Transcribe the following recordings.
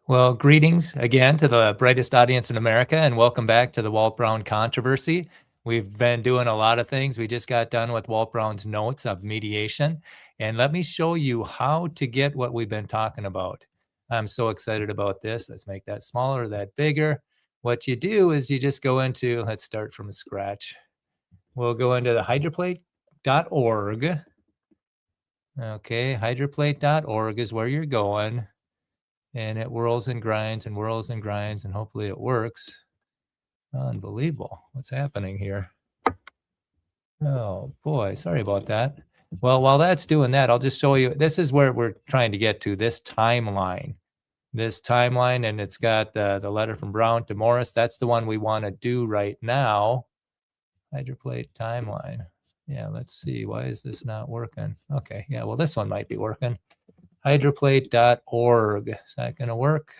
Well, greetings again to the brightest audience in America, and welcome back to the Walt Brown controversy. We've been doing a lot of things. We just got done with Walt Brown's notes of mediation, and let me show you how to get what we've been talking about. I'm so excited about this. Let's make that smaller, that bigger. What you do is you just go into, let's start from scratch. We'll go into the hydroplate.org. Okay, hydroplate.org is where you're going. And it whirls and grinds and whirls and grinds, and hopefully it works. Unbelievable. What's happening here? Oh boy, sorry about that. Well, while that's doing that, I'll just show you. This is where we're trying to get to, this timeline. And it's got the letter from Brown to Morris. That's the one we want to do right now. Hydroplate timeline. Yeah, let's see. Why is this not working? Okay, yeah, well, this one might be working. Hydroplate.org. Is that going to work?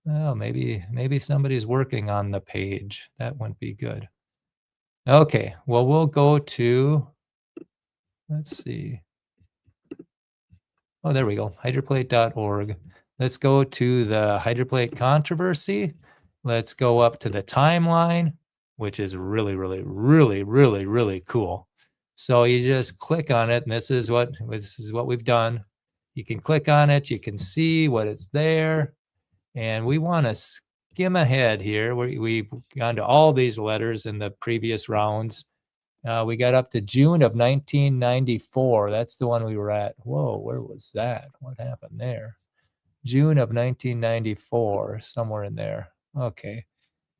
Oh, maybe somebody's working on the page. That wouldn't be good. Okay, well, we'll go to, let's see. Oh, there we go, hydroplate.org. Let's go to the hydroplate controversy. Let's go up to the timeline, which is really, really, really, really, really cool. So you just click on it, and this is what we've done. You can click on it, you can see what it's there. And we want to skim ahead here. We've gone to all these letters in the previous rounds. We got up to June of 1994. That's the one we were at. Whoa, where was that? What happened there? June of 1994, somewhere in there. Okay.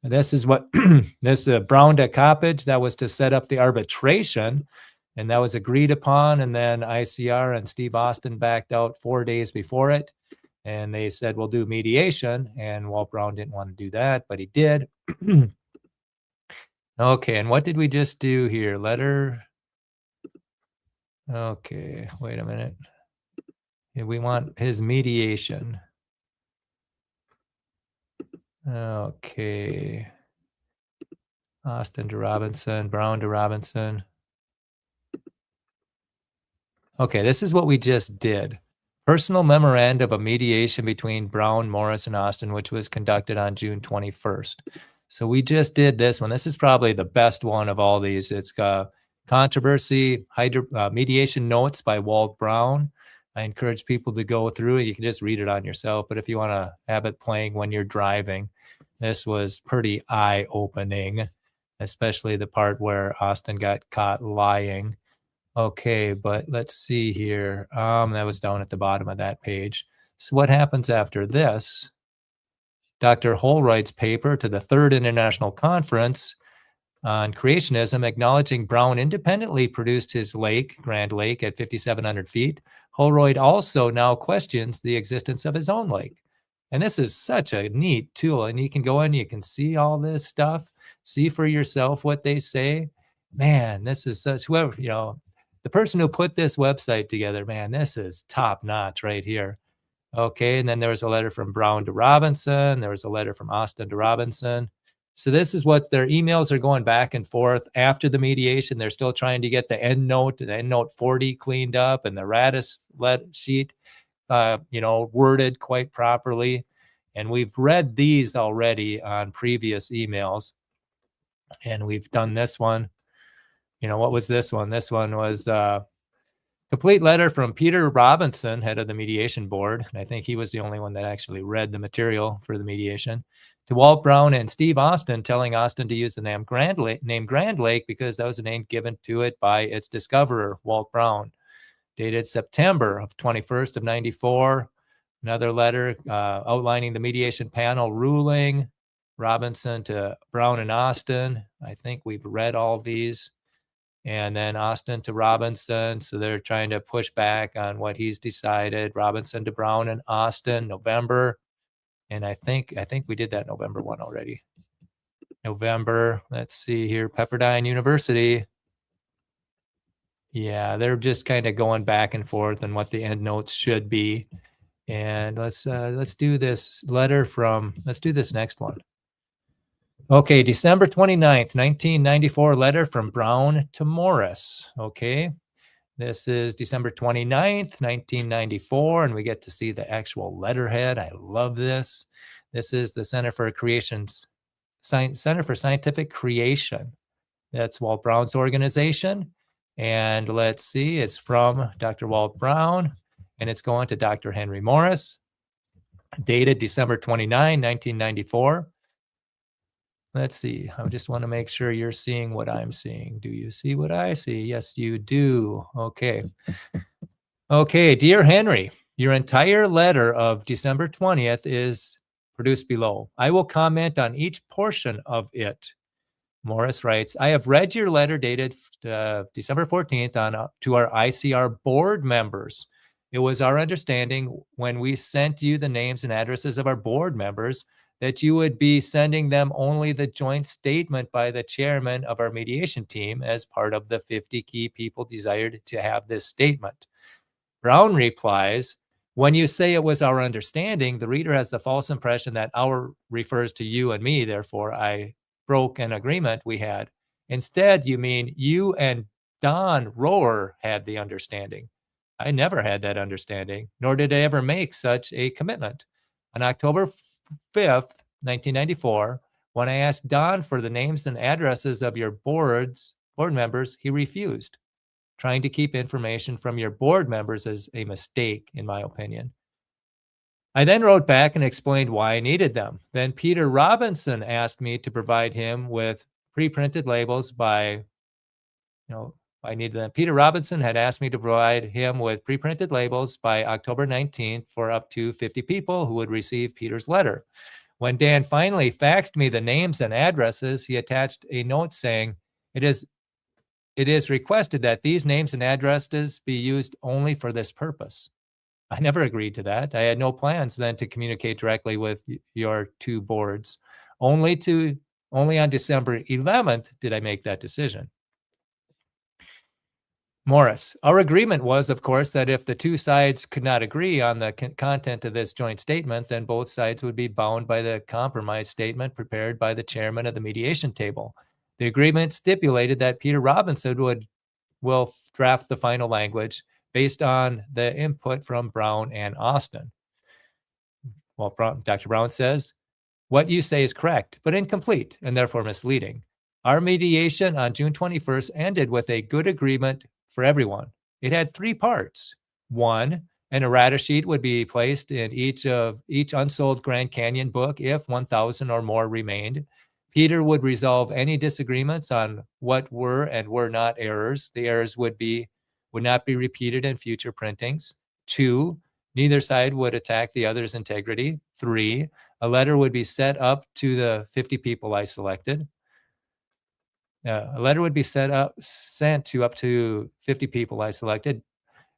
This is what this Brown to Coppage, that was to set up the arbitration, and that was agreed upon. And then ICR and Steve Austin backed out 4 days before it. And they said, we'll do mediation. And Walt Brown didn't want to do that, but he did. Okay, and what did we just do here? Letter. Okay, wait a minute. We want his mediation. Okay. Austin to Robinson, Brown to Robinson. Okay, this is what we just did. Personal memorandum of mediation between Brown, Morris, and Austin, which was conducted on June 21st. So we just did this one. This is probably the best one of all these. It's controversy, mediation notes by Walt Brown. I encourage people to go through it. You can just read it on yourself, but if you want to have it playing when you're driving, this was pretty eye-opening, especially the part where Austin got caught lying. Okay, but let's see here. That was down at the bottom of that page. So what happens after this? Dr. Holroyd's paper to the Third International Conference on Creationism, acknowledging Brown independently produced his lake, Grand Lake, at 5,700 feet. Holroyd also now questions the existence of his own lake. And this is such a neat tool. And you can go in, you can see all this stuff, see for yourself what they say. Man, this is such, whoever, the person who put this website together, man, this is top notch right here. Okay, and then there was a letter from Brown to Robinson. There was a letter from Austin to Robinson. So this is what their emails are going back and forth after the mediation. They're still trying to get the endnote 40 cleaned up and the Radis sheet, worded quite properly. And we've read these already on previous emails. And we've done this one. What was this one? This one was a complete letter from Peter Robinson, head of the mediation board. And I think he was the only one that actually read the material for the mediation, to Walt Brown and Steve Austin, telling Austin to use the name Grand Lake because that was a name given to it by its discoverer, Walt Brown. Dated September of 21st of 94. Another letter outlining the mediation panel ruling. Robinson to Brown and Austin. I think we've read all these. And then Austin to Robinson. So they're trying to push back on what he's decided. Robinson to Brown and Austin, November. And I think we did that November one already. November, let's see here, Pepperdine University. Yeah, they're just kind of going back and forth on what the end notes should be. And let's do this letter let's do this next one. Okay, December 29th, 1994, letter from Brown to Morris. Okay, This is December 29th, 1994, and we get to see the actual letterhead. I love this. This is the Center for Scientific Creation. That's Walt Brown's organization. And let's see, it's from Dr. Walt Brown, and it's going to Dr. Henry Morris, dated December 29, 1994. Let's see. I just want to make sure you're seeing what I'm seeing. Do you see what I see? Yes, you do. Okay. Okay, dear Henry, your entire letter of December 20th is produced below. I will comment on each portion of it. Morris writes, I have read your letter dated December 14th to our ICR board members. It was our understanding when we sent you the names and addresses of our board members that you would be sending them only the joint statement by the chairman of our mediation team as part of the 50 key people desired to have this statement. Brown replies, when you say it was our understanding, the reader has the false impression that our refers to you and me, therefore I broke an agreement we had. Instead, you mean you and Don Rohr had the understanding. I never had that understanding, nor did I ever make such a commitment. On October 5th, 1994, when I asked Don for the names and addresses of your board members, he refused. Trying to keep information from your board members is a mistake, in my opinion. I then wrote back and explained why I needed them. Then Peter Robinson asked me to provide him with pre-printed labels Peter Robinson had asked me to provide him with pre-printed labels by October 19th for up to 50 people who would receive Peter's letter. When Dan finally faxed me the names and addresses, he attached a note saying, it is requested that these names and addresses be used only for this purpose. I never agreed to that. I had no plans then to communicate directly with your two boards. Only on December 11th did I make that decision. Morris, our agreement was, of course, that if the two sides could not agree on the content of this joint statement, then both sides would be bound by the compromise statement prepared by the chairman of the mediation table. The agreement stipulated that Peter Robinson will draft the final language based on the input from Brown and Austin. Well, Dr. Brown says, what you say is correct, but incomplete and therefore misleading. Our mediation on June 21st ended with a good agreement for everyone. It had three parts. One, an errata sheet would be placed in each unsold Grand Canyon book if 1,000 or more remained. Peter would resolve any disagreements on what were and were not errors. The errors would not be repeated in future printings. 2, neither side would attack the other's integrity. 3, a letter would be sent up to the 50 people I selected. A letter would be sent to up to 50 people I selected,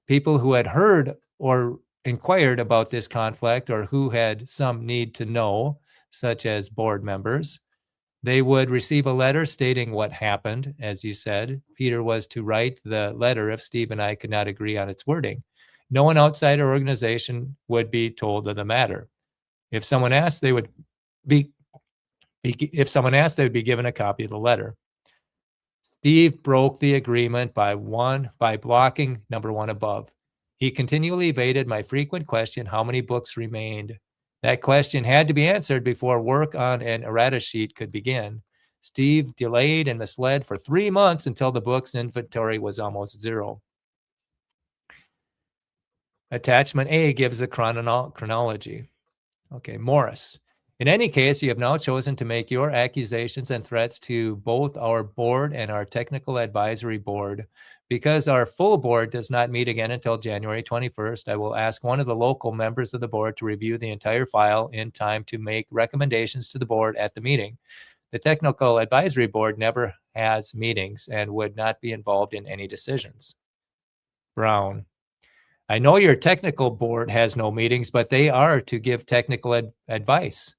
people who had heard or inquired about this conflict or who had some need to know, such as board members. They would receive a letter stating what happened. As you said, Peter was to write the letter if Steve and I could not agree on its wording. No one outside our organization would be told of the matter. If someone asked, they would be given a copy of the letter. Steve broke the agreement by blocking number 1 above. He continually evaded my frequent question, how many books remained? That question had to be answered before work on an errata sheet could begin. Steve delayed and misled for 3 months until the book's inventory was almost zero. Attachment A gives the chronology. Okay, Morris. In any case, you have now chosen to make your accusations and threats to both our board and our technical advisory board. Because our full board does not meet again until January 21st, I will ask one of the local members of the board to review the entire file in time to make recommendations to the board at the meeting. The technical advisory board never has meetings and would not be involved in any decisions. Brown. I know your technical board has no meetings, but they are to give technical advice.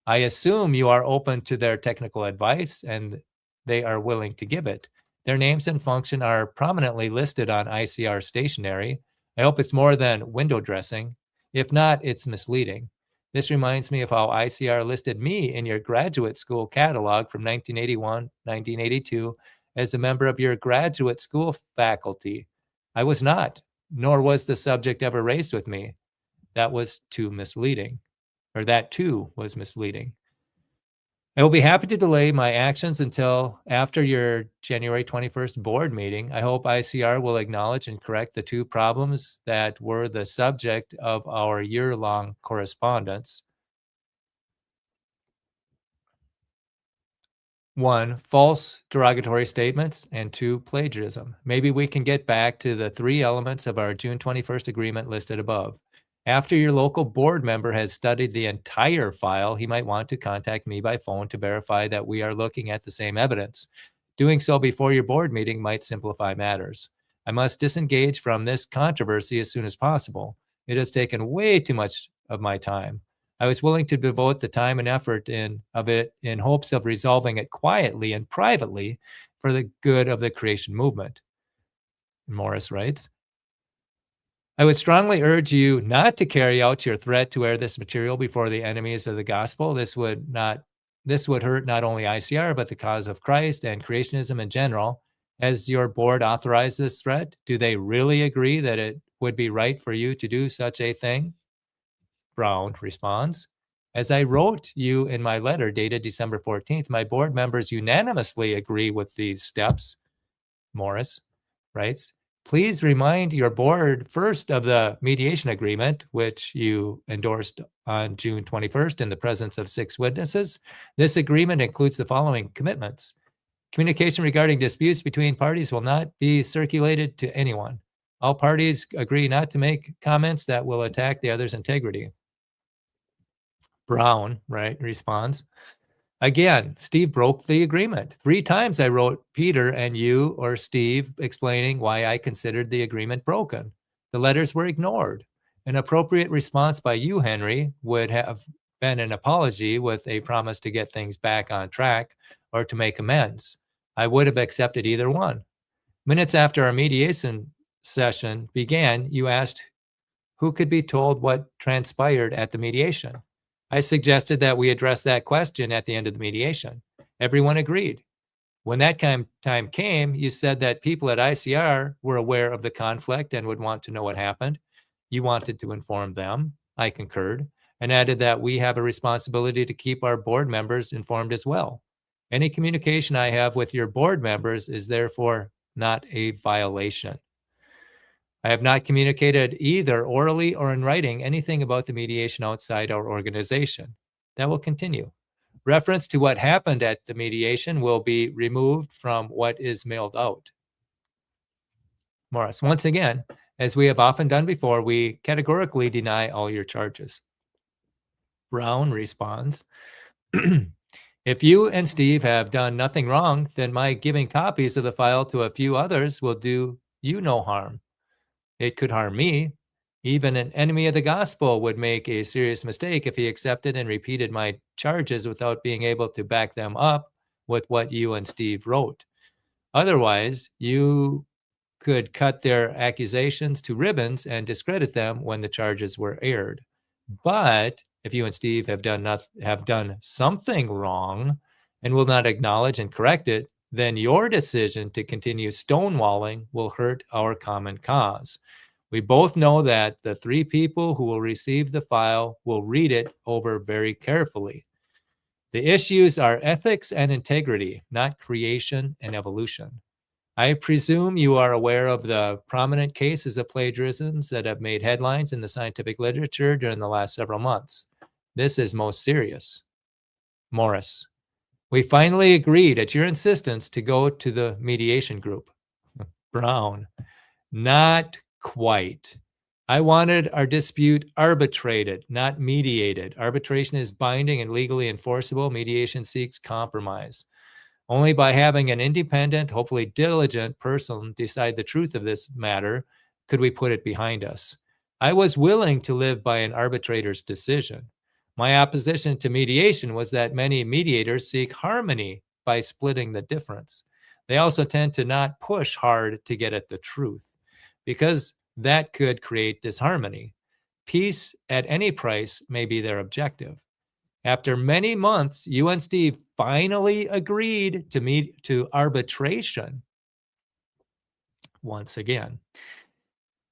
I assume you are open to their technical advice and they are willing to give it. Their names and function are prominently listed on ICR stationery. I hope it's more than window dressing. If not, it's misleading. This reminds me of how ICR listed me in your graduate school catalog from 1981, 1982 as a member of your graduate school faculty. I was not, nor was the subject ever raised with me. That was too misleading, or that too was misleading. I will be happy to delay my actions until after your January 21st board meeting. I hope ICR will acknowledge and correct the two problems that were the subject of our year-long correspondence. 1, false derogatory statements, and 2, plagiarism. Maybe we can get back to the 3 elements of our June 21st agreement listed above. After your local board member has studied the entire file, he might want to contact me by phone to verify that we are looking at the same evidence. Doing so before your board meeting might simplify matters. I must disengage from this controversy as soon as possible. It has taken way too much of my time. I was willing to devote the time and effort of it in hopes of resolving it quietly and privately for the good of the creation movement. Morris writes, I would strongly urge you not to carry out your threat to air this material before the enemies of the gospel. This would hurt not only ICR, but the cause of Christ and creationism in general. Has your board authorized this threat? Do they really agree that it would be right for you to do such a thing? Brown responds, as I wrote you in my letter dated December 14th, my board members unanimously agree with these steps. Morris writes, please remind your board first of the mediation agreement, which you endorsed on June 21st in the presence of 6 witnesses. This agreement includes the following commitments. Communication regarding disputes between parties will not be circulated to anyone. All parties agree not to make comments that will attack the other's integrity. Brown, responds, again, Steve broke the agreement. 3 times I wrote Peter and you or Steve explaining why I considered the agreement broken. The letters were ignored. An appropriate response by you, Henry, would have been an apology with a promise to get things back on track or to make amends. I would have accepted either one. Minutes after our mediation session began, you asked who could be told what transpired at the mediation. I suggested that we address that question at the end of the mediation. Everyone agreed. When that time came, you said that people at ICR were aware of the conflict and would want to know what happened. You wanted to inform them. I concurred and added that we have a responsibility to keep our board members informed as well. Any communication I have with your board members is therefore not a violation. I have not communicated either orally or in writing anything about the mediation outside our organization. That will continue. Reference to what happened at the mediation will be removed from what is mailed out. Morris, once again, as we have often done before, we categorically deny all your charges. Brown responds, if you and Steve have done nothing wrong, then my giving copies of the file to a few others will do you no harm. It could harm me. Even an enemy of the gospel would make a serious mistake if he accepted and repeated my charges without being able to back them up with what you and Steve wrote. Otherwise, you could cut their accusations to ribbons and discredit them when the charges were aired. But if you and Steve have done something wrong and will not acknowledge and correct it, then your decision to continue stonewalling will hurt our common cause. We both know that the 3 people who will receive the file will read it over very carefully. The issues are ethics and integrity, not creation and evolution. I presume you are aware of the prominent cases of plagiarisms that have made headlines in the scientific literature during the last several months. This is most serious. Morris, we finally agreed at your insistence to go to the mediation group. Brown, not quite. I wanted our dispute arbitrated, not mediated. Arbitration is binding and legally enforceable. Mediation seeks compromise. Only by having an independent, hopefully diligent person decide the truth of this matter could we put it behind us. I was willing to live by an arbitrator's decision. My opposition to mediation was that many mediators seek harmony by splitting the difference. They also tend to not push hard to get at the truth, because that could create disharmony. Peace at any price may be their objective. After many months, you and Steve finally agreed to meet to arbitration. Once again,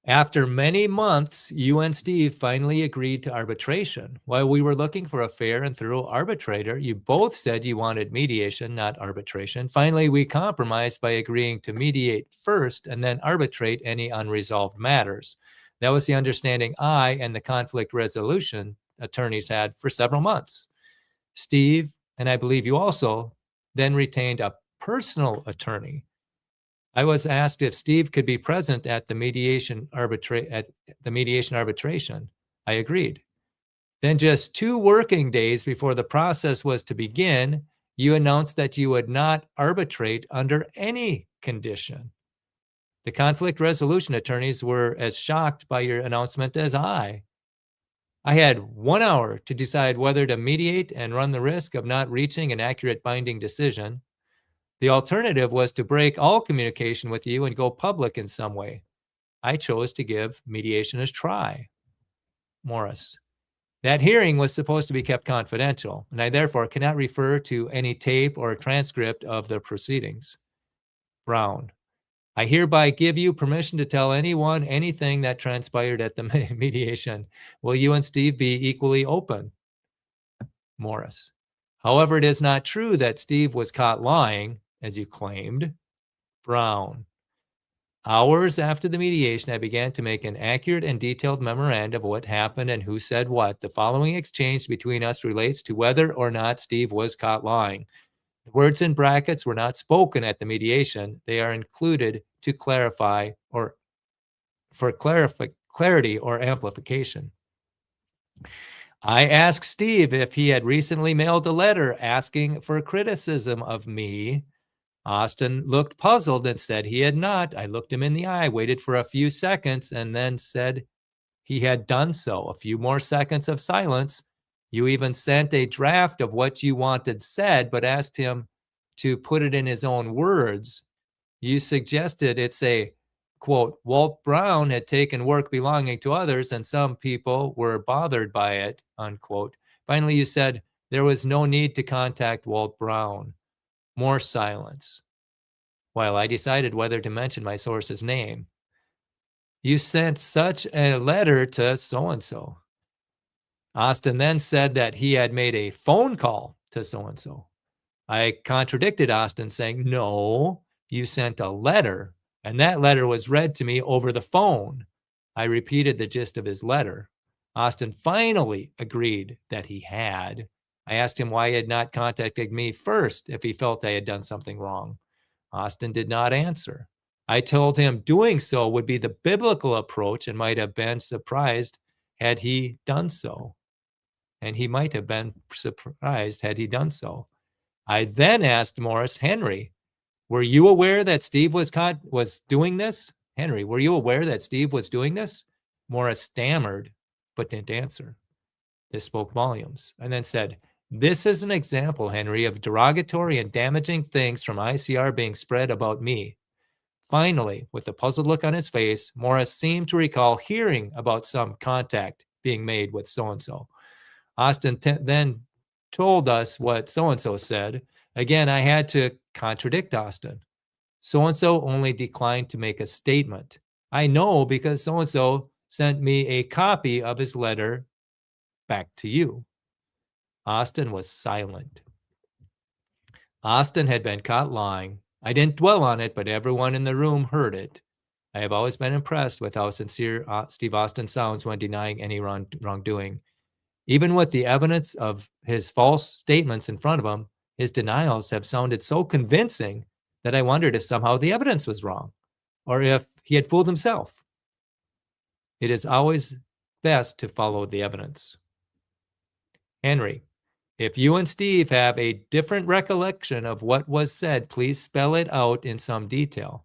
After many months, you and Steve finally agreed to arbitration. While we were looking for a fair and thorough arbitrator, you both said you wanted mediation, not arbitration. Finally, we compromised by agreeing to mediate first and then arbitrate any unresolved matters. That was the understanding I and the conflict resolution attorneys had for several months. Steve, and I believe you also, then retained a personal attorney. I was asked if Steve could be present at the mediation arbitration. I agreed. Then just 2 working days before the process was to begin, you announced that you would not arbitrate under any condition. The conflict resolution attorneys were as shocked by your announcement as I. I had 1 hour to decide whether to mediate and run the risk of not reaching an accurate binding decision. The alternative was to break all communication with you and go public in some way. I chose to give mediation a try. Morris. That hearing was supposed to be kept confidential, and I therefore cannot refer to any tape or transcript of the proceedings. Brown. I hereby give you permission to tell anyone anything that transpired at the mediation. Will you and Steve be equally open? Morris. However, it is not true that Steve was caught lying, as you claimed. Brown. Hours after the mediation, I began to make an accurate and detailed memorandum of what happened and who said what. The following exchange between us relates to whether or not Steve was caught lying. The words in brackets were not spoken at the mediation. They are included to clarify or for clarity or amplification. I asked Steve if he had recently mailed a letter asking for criticism of me. Austin looked puzzled and said he had not. I looked him in the eye, waited for a few seconds, and then said he had done so. A few more seconds of silence. You even sent a draft of what you wanted said, but asked him to put it in his own words. You suggested it's a, quote, Walt Brown had taken work belonging to others and some people were bothered by it, unquote. Finally, you said there was no need to contact Walt Brown. More silence, while I decided whether to mention my source's name. You sent such a letter to so-and-so. Austin then said that he had made a phone call to so-and-so. I contradicted Austin, saying, no, you sent a letter, and that letter was read to me over the phone. I repeated the gist of his letter. Austin finally agreed that he had. I asked him why he had not contacted me first if he felt I had done something wrong. Austin did not answer. I told him doing so would be the biblical approach and might have been surprised had he done so. And he might have been surprised had he done so. I then asked Morris, Henry, were you aware that Steve was doing this? Henry, were you aware that Steve was doing this? Morris stammered, but didn't answer. This spoke volumes, and then said, this is an example, Henry, of derogatory and damaging things from ICR being spread about me. Finally, with a puzzled look on his face, Morris seemed to recall hearing about some contact being made with so-and-so. Austin then told us what so-and-so said. Again, I had to contradict Austin. So-and-so only declined to make a statement. I know because so-and-so sent me a copy of his letter back to you. Austin was silent. Austin had been caught lying. I didn't dwell on it, but everyone in the room heard it. I have always been impressed with how sincere Steve Austin sounds when denying any wrongdoing. Even with the evidence of his false statements in front of him, his denials have sounded so convincing that I wondered if somehow the evidence was wrong or if he had fooled himself. It is always best to follow the evidence. Henry, if you and Steve have a different recollection of what was said, please spell it out in some detail.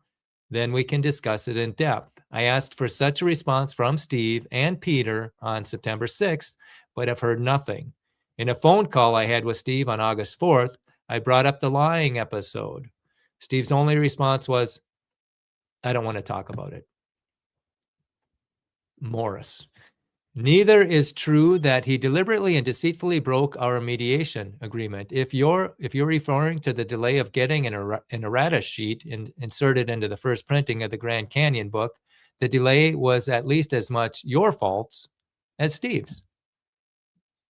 Then we can discuss it in depth. I asked for such a response from Steve and Peter on September 6th, but have heard nothing. In a phone call I had with Steve on August 4th, I brought up the lying episode. Steve's only response was, I don't want to talk about it. Morris. Neither is true that he deliberately and deceitfully broke our mediation agreement. If you're referring to the delay of getting an errata sheet inserted into the first printing of the Grand Canyon book, the delay was at least as much your fault as Steve's.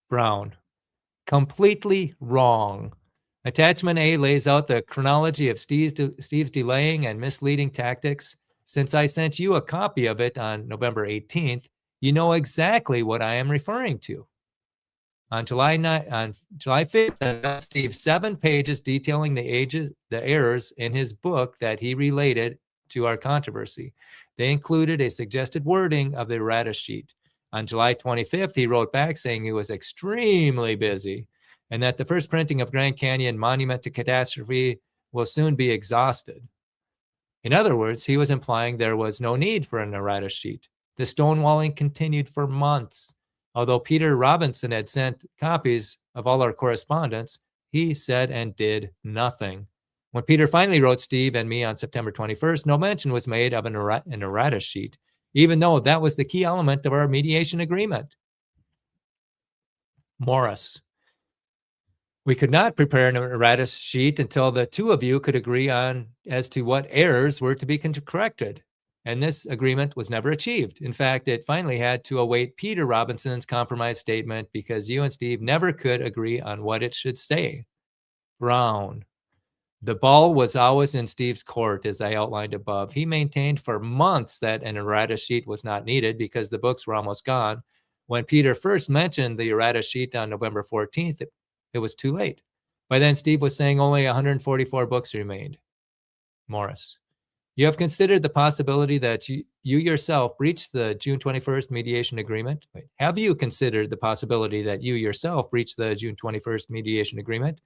Brown, completely wrong. Attachment A lays out the chronology of Steve's delaying and misleading tactics. Since I sent you a copy of it on November 18th, you know exactly what I am referring to. On July 5th, I got Steve 7 pages detailing the errors in his book that he related to our controversy. They included a suggested wording of the errata sheet. On July 25th, he wrote back saying he was extremely busy and that the first printing of Grand Canyon Monument to Catastrophe will soon be exhausted. In other words, he was implying there was no need for an errata sheet. The stonewalling continued for months. Although Peter Robinson had sent copies of all our correspondence, he said and did nothing. When Peter finally wrote Steve and me on September 21st, no mention was made of an errata sheet, even though that was the key element of our mediation agreement. Morris, we could not prepare an errata sheet until the two of you could agree on as to what errors were to be corrected. And this agreement was never achieved. In fact, it finally had to await Peter Robinson's compromise statement because you and Steve never could agree on what it should say. Brown, the ball was always in Steve's court, as I outlined above. He maintained for months that an errata sheet was not needed because the books were almost gone. When Peter first mentioned the errata sheet on November 14th, it was too late. By then, Steve was saying only 144 books remained. Morris, you have considered the possibility that you yourself breached the June 21st mediation agreement? Have you considered the possibility that you yourself breached the June 21st mediation agreement?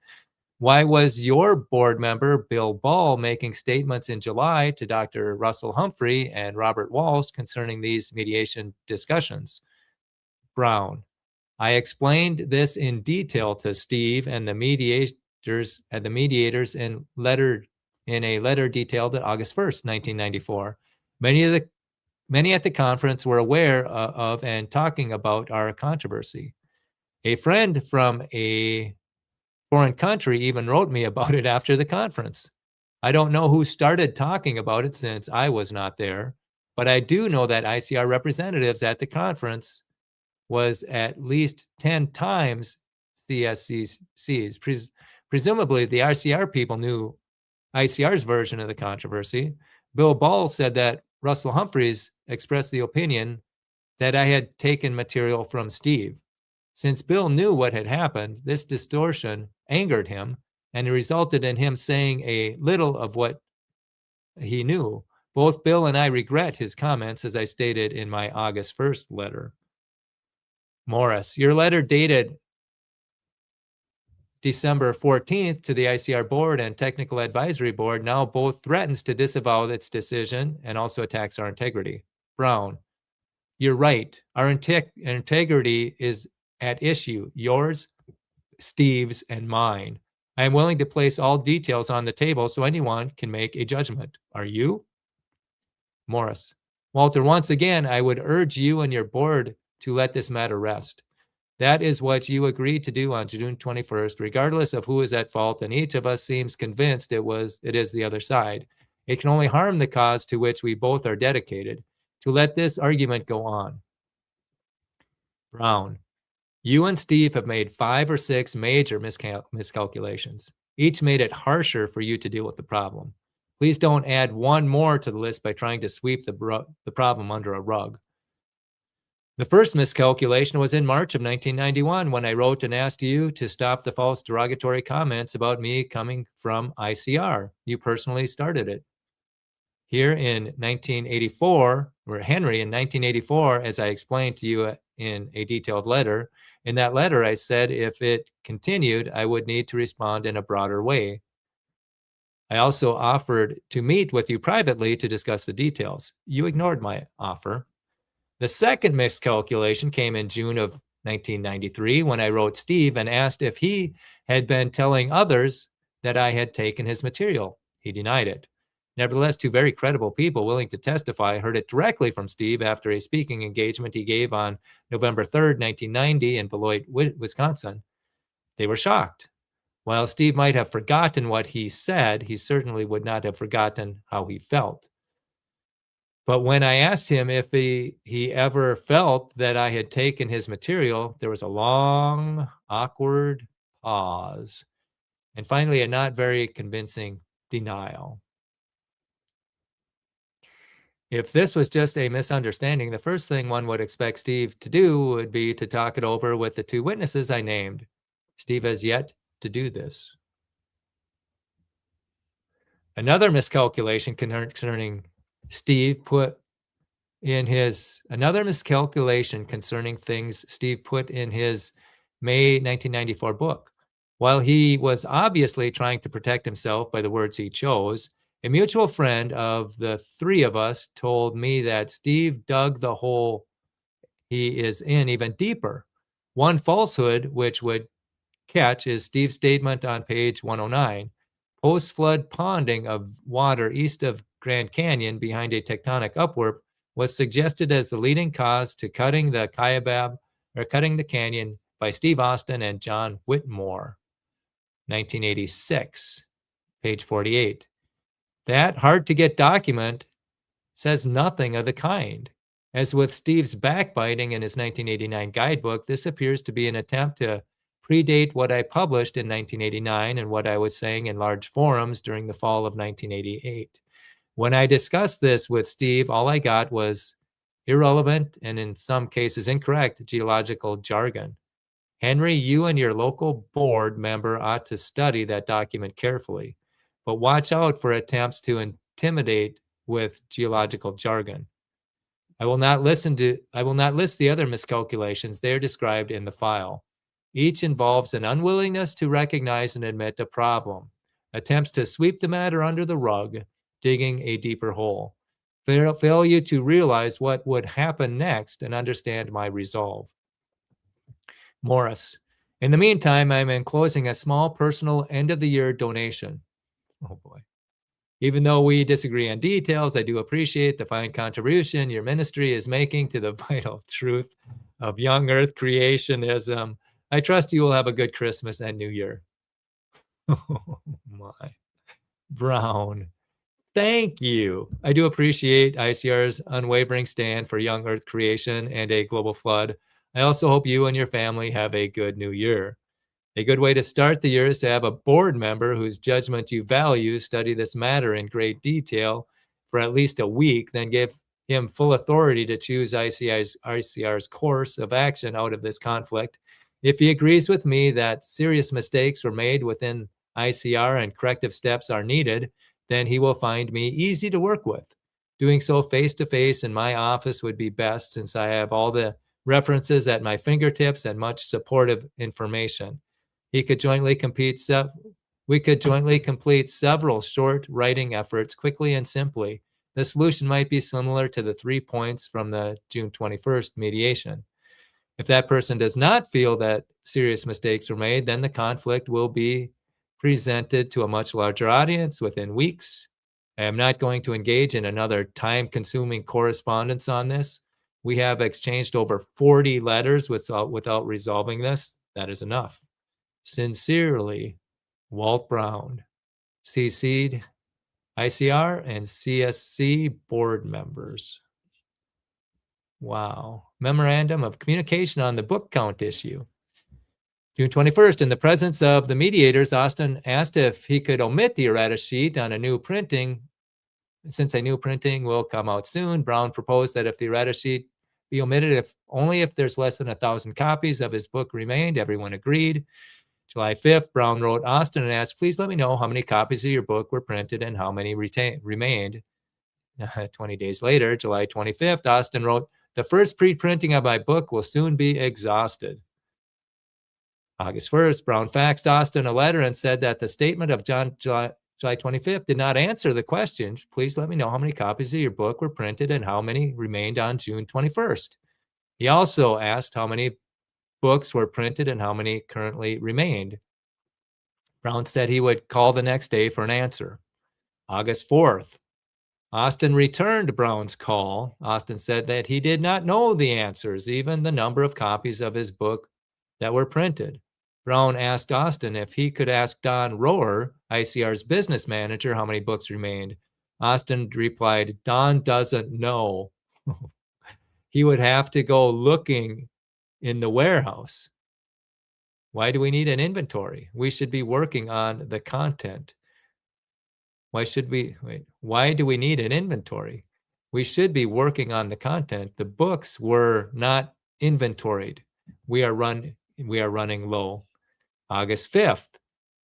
Why was your board member, Bill Ball, making statements in July to Dr. Russell Humphrey and Robert Walsh concerning these mediation discussions? Brown, I explained this in detail to Steve and the mediators in a letter detailed at August 1st, 1994. Many at the conference were aware of and talking about our controversy. A friend from a foreign country even wrote me about it after the conference. I don't know who started talking about it since I was not there, but I do know that ICR representatives at the conference was at least 10 times CSCC's. Presumably, the ICR people knew ICR's version of the controversy. Bill Ball said that Russell Humphreys expressed the opinion that I had taken material from Steve. Since Bill knew what had happened, this distortion angered him, and it resulted in him saying a little of what he knew. Both Bill and I regret his comments, as I stated in my August 1st letter. Morris, your letter dated December 14th to the ICR board and technical advisory board now both threatens to disavow its decision and also attacks our integrity. Brown, you're right. Our integrity is at issue, yours, Steve's, and mine. I am willing to place all details on the table so anyone can make a judgment. Are you? Morris, Walter, once again, I would urge you and your board to let this matter rest. That is what you agreed to do on June 21st, regardless of who is at fault, and each of us seems convinced it is the other side. It can only harm the cause to which we both are dedicated to let this argument go on. Brown, you and Steve have made 5 or 6 major miscalculations. Each made it harsher for you to deal with the problem. Please don't add one more to the list by trying to sweep the problem under a rug. The first miscalculation was in March of 1991 when I wrote and asked you to stop the false derogatory comments about me coming from ICR. You personally started it. Here in 1984, or Henry in 1984, as I explained to you in a detailed letter, in that letter I said if it continued, I would need to respond in a broader way. I also offered to meet with you privately to discuss the details. You ignored my offer. The second miscalculation came in June of 1993 when I wrote Steve and asked if he had been telling others that I had taken his material. He denied it. Nevertheless, 2 very credible people willing to testify heard it directly from Steve after a speaking engagement he gave on November 3rd, 1990 in Beloit, Wisconsin. They were shocked. While Steve might have forgotten what he said, he certainly would not have forgotten how he felt. But when I asked him if he ever felt that I had taken his material, there was a long, awkward pause, and finally a not very convincing denial. If this was just a misunderstanding, the first thing one would expect Steve to do would be to talk it over with the two witnesses I named. Steve has yet to do this. Another miscalculation concerning Steve put in his things Steve put in his May 1994 book. While he was obviously trying to protect himself by the words he chose, a mutual friend of the three of us told me that Steve dug the hole he is in even deeper. One falsehood which would catch is Steve's statement on page 109. Post-flood ponding of water east of Grand Canyon behind a tectonic upwarp was suggested as the leading cause to cutting the canyon by Steve Austin and John Whitmore, 1986, page 48. That hard-to-get document says nothing of the kind. As with Steve's backbiting in his 1989 guidebook, this appears to be an attempt to predate what I published in 1989 and what I was saying in large forums during the fall of 1988. When I discussed this with Steve, all I got was irrelevant and in some cases incorrect geological jargon. Henry, you and your local board member ought to study that document carefully, but watch out for attempts to intimidate with geological jargon. I will not list the other miscalculations. They are described in the file. Each involves an unwillingness to recognize and admit a problem, attempts to sweep the matter under the rug, digging a deeper hole, failure to realize what would happen next and understand my resolve. Morris. In the meantime, I'm enclosing a small personal end-of-the-year donation. Oh boy. Even though we disagree on details, I do appreciate the fine contribution your ministry is making to the vital truth of young earth creationism. I trust you will have a good Christmas and New Year. Oh my. Brown. Thank you. I do appreciate ICR's unwavering stand for young earth creation and a global flood. I also hope you and your family have a good New Year. A good way to start the year is to have a board member whose judgment you value study this matter in great detail for at least a week, then give him full authority to choose ICR's course of action out of this conflict. If he agrees with me that serious mistakes were made within ICR and corrective steps are needed, then he will find me easy to work with. Doing so face-to-face in my office would be best since I have all the references at my fingertips and much supportive information. We could jointly complete several short writing efforts quickly and simply. The solution might be similar to the 3 points from the June 21st mediation. If that person does not feel that serious mistakes were made, then the conflict will be presented to a much larger audience within weeks. I am not going to engage in another time-consuming correspondence on this. We have exchanged over 40 letters without resolving this. That is enough. Sincerely, Walt Brown, CC'd ICR and CSC board members. Wow. Memorandum of communication on the book count issue. June 21st, in the presence of the mediators, Austin asked if he could omit the errata sheet on a new printing. Since a new printing will come out soon, Brown proposed that if the errata sheet be omitted, only if there's less than 1,000 copies of his book remained. Everyone agreed. July 5th, Brown wrote Austin and asked, please let me know how many copies of your book were printed and how many remained. 20 days later, July 25th, Austin wrote, the first pre-printing of my book will soon be exhausted. August 1st, Brown faxed Austin a letter and said that the statement of July 25th did not answer the question. Please let me know how many copies of your book were printed and how many remained on June 21st. He also asked how many books were printed and how many currently remained. Brown said he would call the next day for an answer. August 4th, Austin returned Brown's call. Austin said that he did not know the answers, even the number of copies of his book that were printed. Brown asked Austin if he could ask Don Rohr, ICR's business manager, how many books remained. Austin replied, Don doesn't know. He would have to go looking in the warehouse. Why do we need an inventory? We should be working on the content. Why do we need an inventory? We should be working on the content. The books were not inventoried. We are running low. August 5th,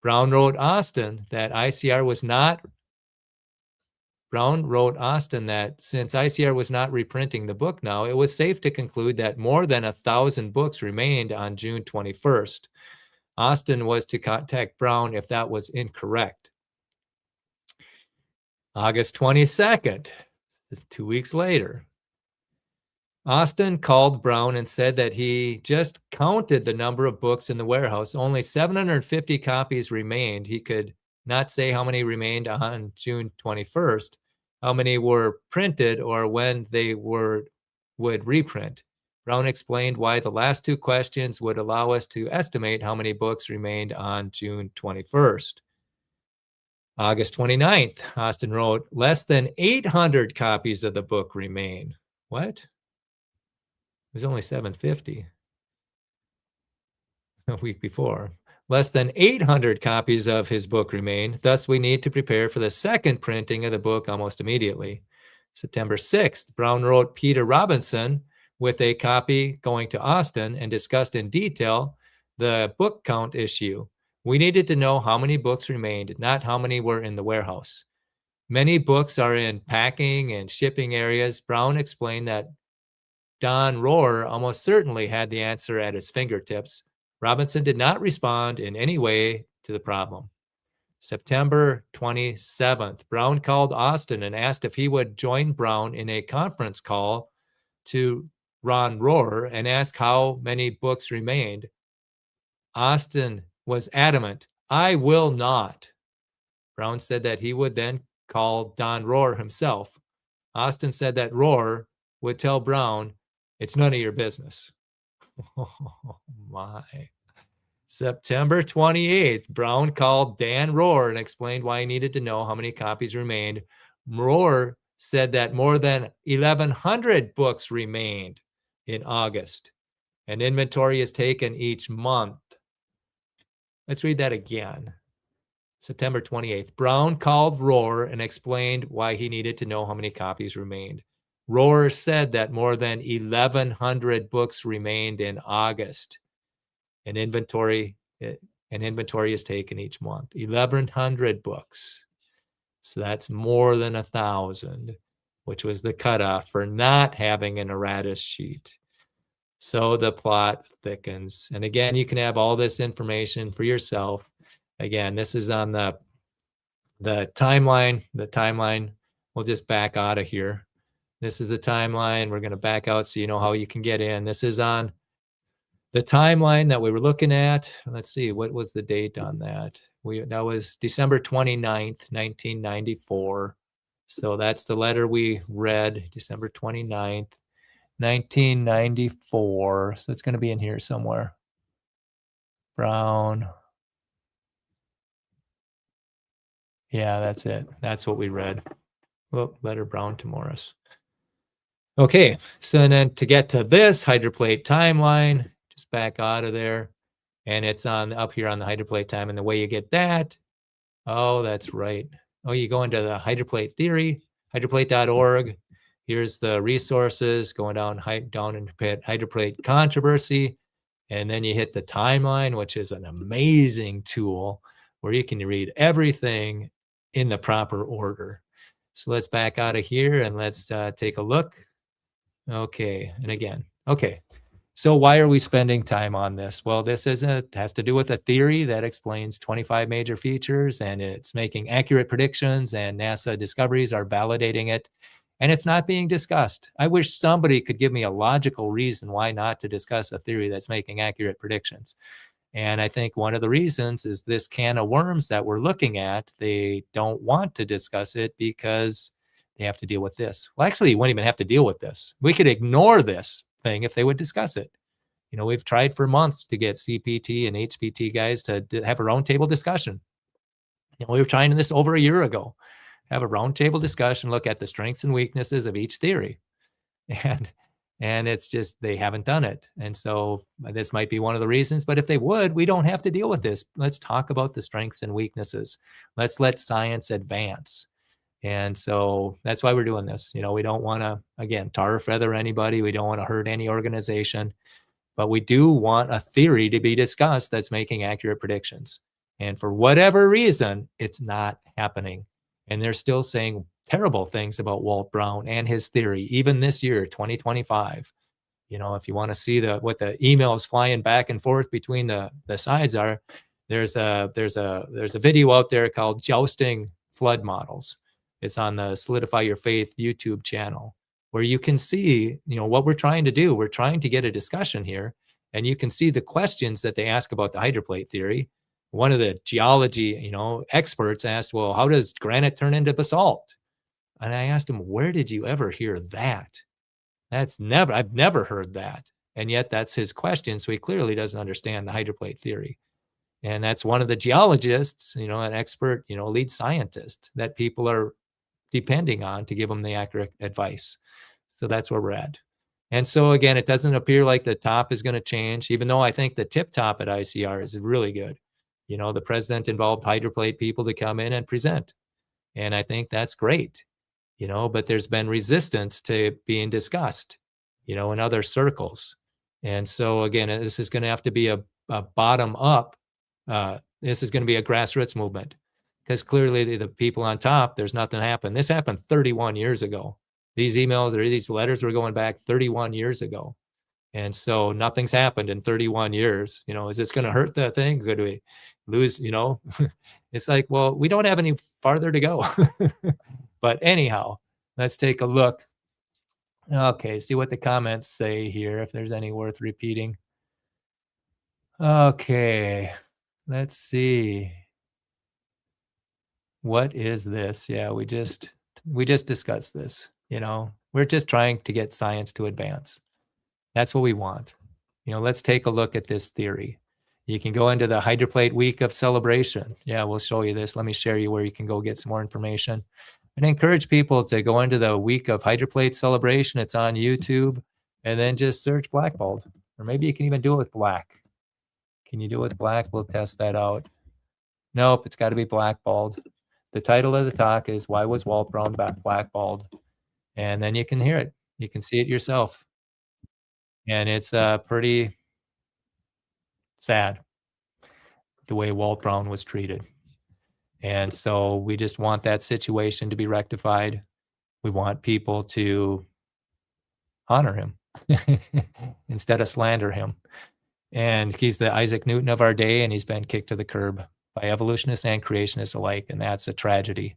Brown wrote Austin that since ICR was not reprinting the book now, it was safe to conclude that more than 1,000 books remained on June 21st. Austin was to contact Brown if that was incorrect. August 22nd, 2 weeks later, Austin called Brown and said that he just counted the number of books in the warehouse. Only 750 copies remained. He could not say how many remained on June 21st, how many were printed, or when they would reprint. Brown explained why the last two questions would allow us to estimate how many books remained on June 21st. August 29th, Austin wrote, less than 800 copies of the book remain. What? It was only 750 a week before. Less than 800 copies of his book remain. Thus, we need to prepare for the second printing of the book almost immediately. September 6th, Brown wrote Peter Robinson with a copy going to Austin and discussed in detail the book count issue. We needed to know how many books remained, not how many were in the warehouse. Many books are in packing and shipping areas. Brown explained that Don Rohr almost certainly had the answer at his fingertips. Robinson did not respond in any way to the problem. September 27th, Brown called Austin and asked if he would join Brown in a conference call to Ron Rohr and ask how many books remained. Austin was adamant, I will not. Brown said that he would then call Don Rohr himself. Austin said that Rohr would tell Brown, it's none of your business. Oh my. September 28th, Brown called Dan Rohr and explained why he needed to know how many copies remained. Rohr said that more than 1,100 books remained in August. An inventory is taken each month. Let's read that again. September 28th, Brown called Rohr and explained why he needed to know how many copies remained. Rohr said that more than 1,100 books remained in August. An inventory is taken each month. 1,100 books. So that's more than 1,000, which was the cutoff for not having an erratus sheet. So the plot thickens. And again, you can have all this information for yourself. Again, this is on the timeline. The timeline, we'll just back out of here. This is the timeline. We're going to back out so you know how you can get in. This is on the timeline that we were looking at. Let's see, what was the date on that? That was December 29th, 1994. So that's the letter we read, December 29th, 1994. So it's going to be in here somewhere. Brown. Yeah, that's it. That's what we read. Well, letter Brown to Morris. Okay, so then to get to this hydroplate timeline, just back out of there. And it's on up here on the hydroplate time. And the way you get that, oh, that's right. Oh, you go into the hydroplate theory, hydroplate.org. Here's the resources going down into hydroplate controversy. And then you hit the timeline, which is an amazing tool where you can read everything in the proper order. So let's back out of here and let's take a look. Okay, and again, okay. So why are we spending time on this? Well, this has to do with a theory that explains 25 major features, and it's making accurate predictions, and NASA discoveries are validating it, and it's not being discussed. I wish somebody could give me a logical reason why not to discuss a theory that's making accurate predictions. And I think one of the reasons is this can of worms that we're looking at. They don't want to discuss it because they have to deal with this. Well, actually, you wouldn't even have to deal with this. We could ignore this thing if they would discuss it. You know, we've tried for months to get CPT and HPT guys to have a roundtable discussion. You know, we were trying this over a year ago. have a roundtable discussion, look at the strengths and weaknesses of each theory. And it's just they haven't done it. And so this might be one of the reasons, but if they would, we don't have to deal with this. Let's talk about the strengths and weaknesses. Let's let science advance. And so that's why we're doing this. We don't want to, again, tar or feather anybody. We don't want to hurt any organization, but we do want a theory to be discussed that's making accurate predictions. And for whatever reason, it's not happening. And they're still saying terrible things about Walt Brown and his theory, even this year, 2025. If you want to see what the emails flying back and forth between the sides are, there's a video out there called Jousting Flood Models. It's on the Solidify Your Faith YouTube channel, where you can see, what we're trying to do. We're trying to get a discussion here, and you can see the questions that they ask about the hydroplate theory. One of the geology, experts asked, well, how does granite turn into basalt? And I asked him, where did you ever hear that? I've never heard that. And yet that's his question. So he clearly doesn't understand the hydroplate theory. And that's one of the geologists, an expert, lead scientist that people are depending on to give them the accurate advice. So that's where we're at. And so again, it doesn't appear like the top is going to change, even though I think the tip top at ICR is really good. The president involved hydroplate people to come in and present. And I think that's great, but there's been resistance to being discussed, in other circles. And so again, this is going to have to be a bottom up. This is going to be a grassroots movement, because clearly the people on top, there's nothing happened. This happened 31 years ago. These emails or these letters were going back 31 years ago. And so nothing's happened in 31 years. Is this going to hurt the thing? Could we lose, It's like, well, we don't have any farther to go. But anyhow, let's take a look. Okay, see what the comments say here, if there's any worth repeating. Okay, let's see. What is this? Yeah, we just discussed this. We're just trying to get science to advance. That's what we want. Let's take a look at this theory. You can go into the Hydroplate Week of Celebration. Yeah, we'll show you this. Let me share you where you can go get some more information. And I encourage people to go into the Week of Hydroplate Celebration. It's on YouTube. And then just search blackballed. Or maybe you can even do it with black. Can you do it with black? We'll test that out. Nope, it's got to be blackballed. The title of the talk is Why Was Walt Brown Blackballed? And then you can hear it. You can see it yourself. And it's pretty sad the way Walt Brown was treated. And so we just want that situation to be rectified. We want people to honor him instead of slander him. And he's the Isaac Newton of our day, and he's been kicked to the curb by evolutionists and creationists alike. And that's a tragedy.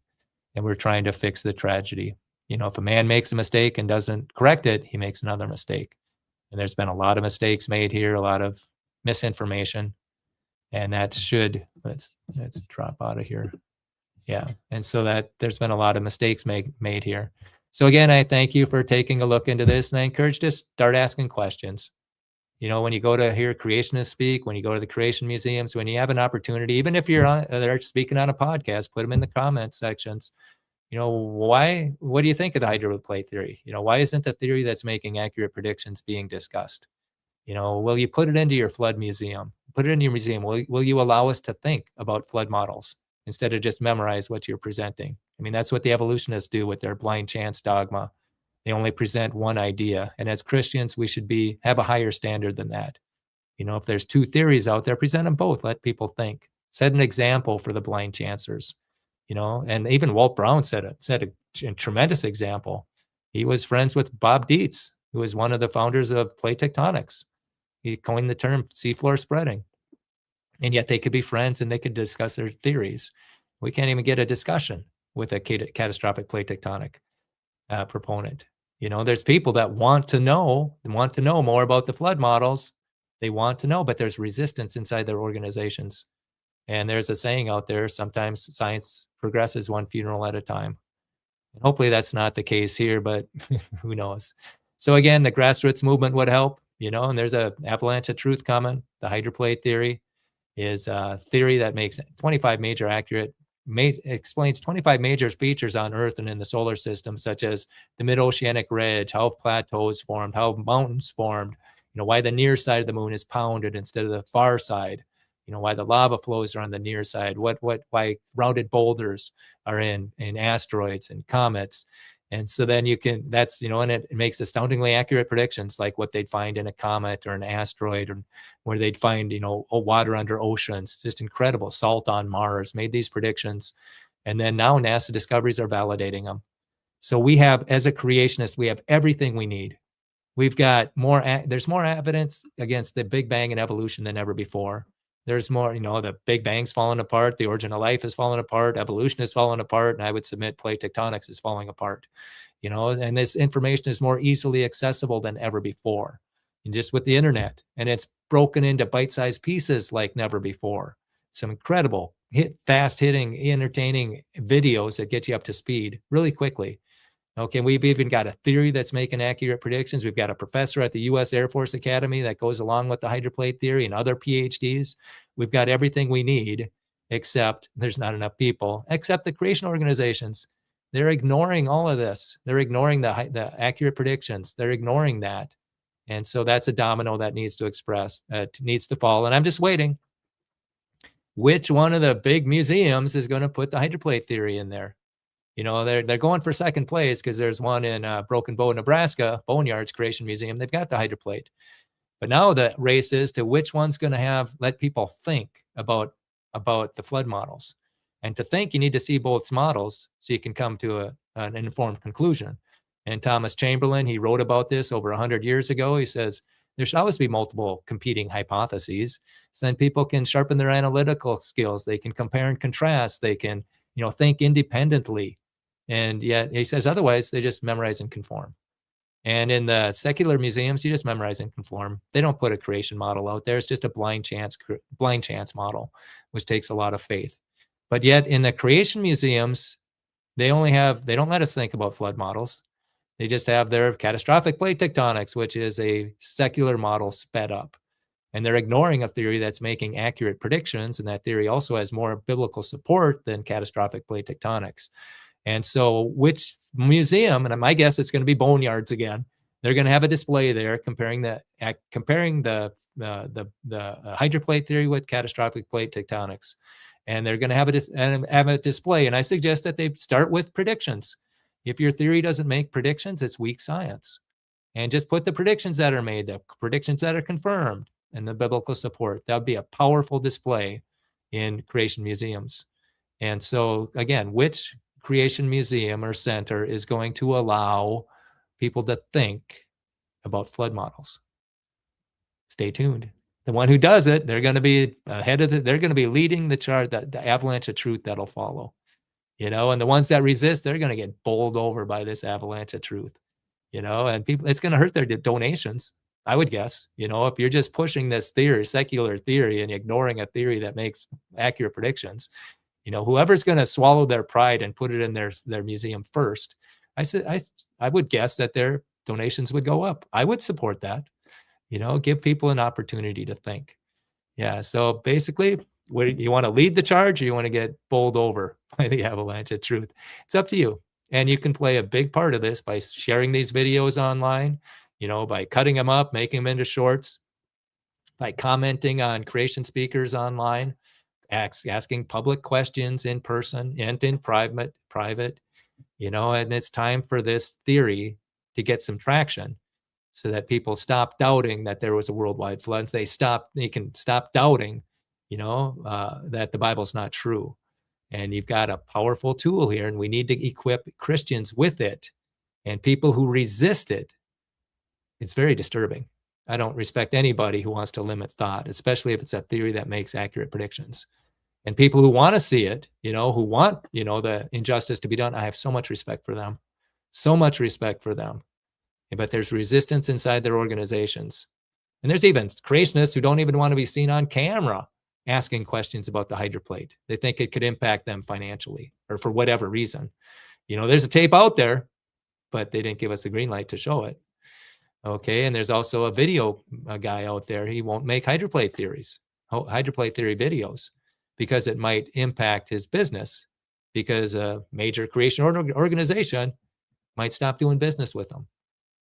And we're trying to fix the tragedy. If a man makes a mistake and doesn't correct it, he makes another mistake. And there's been a lot of mistakes made here, a lot of misinformation. And that should, let's drop out of here. Yeah. And so that there's been a lot of mistakes made here. So again, I thank you for taking a look into this, and I encourage you to start asking questions. When you go to hear creationists speak, when you go to the creation museums, when you have an opportunity, even if you're they're speaking on a podcast, put them in the comment sections. What do you think of the hydroplate theory? Why isn't the theory that's making accurate predictions being discussed? Will you put it into your flood museum? Put it in your museum. Will you allow us to think about flood models instead of just memorize what you're presenting? I mean, that's what the evolutionists do with their blind chance dogma. They only present one idea. And as Christians, we should have a higher standard than that. If there's two theories out there, present them both. Let people think. Set an example for the blind chancers. And even Walt Brown set a tremendous example. He was friends with Bob Dietz, who was one of the founders of plate tectonics. He coined the term seafloor spreading. And yet they could be friends and they could discuss their theories. We can't even get a discussion with a catastrophic plate tectonic proponent. There's people that want to know more about the flood models. They want to know, but there's resistance inside their organizations. And there's a saying out there, sometimes science progresses one funeral at a time. And hopefully that's not the case here, but who knows? So again, the grassroots movement would help, and there's an avalanche of truth coming. The hydroplate theory is a theory that makes 25 major accurate explains 25 major features on Earth and in the solar system, such as the mid-oceanic ridge, how plateaus formed, how mountains formed, why the near side of the moon is pounded instead of the far side, why the lava flows are on the near side, why rounded boulders are in asteroids and comets. And so then and it makes astoundingly accurate predictions, like what they'd find in a comet or an asteroid, or where they'd find, water under oceans. Just incredible. Salt on Mars, made these predictions. And then now NASA discoveries are validating them. So we have, as a creationist, we have everything we need. We've got there's more evidence against the Big Bang and evolution than ever before. There's more, the Big Bang's falling apart, the origin of life is falling apart, evolution is falling apart, and I would submit plate tectonics is falling apart. And this information is more easily accessible than ever before, and just with the internet, and it's broken into bite-sized pieces like never before. Some incredible fast-hitting, entertaining videos that get you up to speed really quickly. Okay, we've even got a theory that's making accurate predictions. We've got a professor at the U.S. Air Force Academy that goes along with the hydroplate theory, and other PhDs. We've got everything we need, except there's not enough people, except the creation organizations. They're ignoring all of this. They're ignoring the accurate predictions. They're ignoring that. And so that's a domino that needs to fall. And I'm just waiting. Which one of the big museums is going to put the hydroplate theory in there? They're going for second place because there's one in Broken Bow, Nebraska, Boneyard's Creation Museum. They've got the hydroplate. But now the race is to which one's going to let people think about the flood models. And to think, you need to see both models so you can come to an informed conclusion. And Thomas Chamberlain, he wrote about this over 100 years ago. He says, there should always be multiple competing hypotheses. So then people can sharpen their analytical skills. They can compare and contrast. They can, think independently. And yet he says otherwise, they just memorize and conform. And in the secular museums, you just memorize and conform. They don't put a creation model out there. It's just a blind chance model, which takes a lot of faith. But yet in the creation museums, they don't let us think about flood models. They just have their catastrophic plate tectonics, which is a secular model sped up. And they're ignoring a theory that's making accurate predictions. And that theory also has more biblical support than catastrophic plate tectonics. And so which museum, and my guess it's going to be Boneyards again, they're going to have a display there comparing the hydroplate theory with catastrophic plate tectonics. And they're going to have a display. And I suggest that they start with predictions. If your theory doesn't make predictions, it's weak science. And just put the predictions that are made, the predictions that are confirmed, and the biblical support. That would be a powerful display in creation museums. And so again, which creation museum or center is going to allow people to think about flood models? Stay tuned. The one who does it, they're going to be they're going to be leading the charge, the avalanche of truth that'll follow. And the ones that resist, they're going to get bowled over by this avalanche of truth. And people, it's going to hurt their donations, I would guess. If you're just pushing this theory, secular theory, and ignoring a theory that makes accurate predictions, whoever's going to swallow their pride and put it in their museum first, I would guess that their donations would go up. I would support that. Give people an opportunity to think. Yeah. So basically, you want to lead the charge, or you want to get bowled over by the avalanche of truth? It's up to you. And you can play a big part of this by sharing these videos online, by cutting them up, making them into shorts, by commenting on creation speakers online, asking public questions in person and in private, and it's time for this theory to get some traction so that people stop doubting that there was a worldwide flood. They can stop doubting, that the Bible's not true. And you've got a powerful tool here, and we need to equip Christians with it. And people who resist it, it's very disturbing. I don't respect anybody who wants to limit thought, especially if it's a theory that makes accurate predictions. And people who want to see it, who want, the injustice to be done, I have so much respect for them. So much respect for them. But there's resistance inside their organizations. And there's even creationists who don't even want to be seen on camera asking questions about the hydroplate. They think it could impact them financially or for whatever reason. There's a tape out there, but they didn't give us a green light to show it. Okay. And there's also a guy out there. He won't make hydroplate theory videos because it might impact his business. because a major creation organization might stop doing business with them.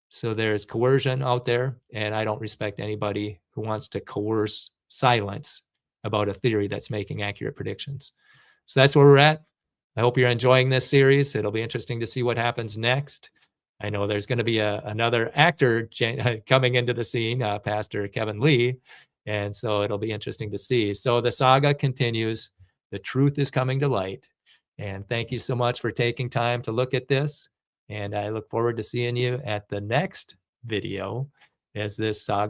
So there's coercion out there, and I don't respect anybody who wants to coerce silence about a theory that's making accurate predictions. So that's where we're at. I hope you're enjoying this series. It'll be interesting to see what happens next. I know there's going to be another actor coming into the scene, Pastor Kevin Lee, and so it'll be interesting to see. So the saga continues. The truth is coming to light. And thank you so much for taking time to look at this. And I look forward to seeing you at the next video as this saga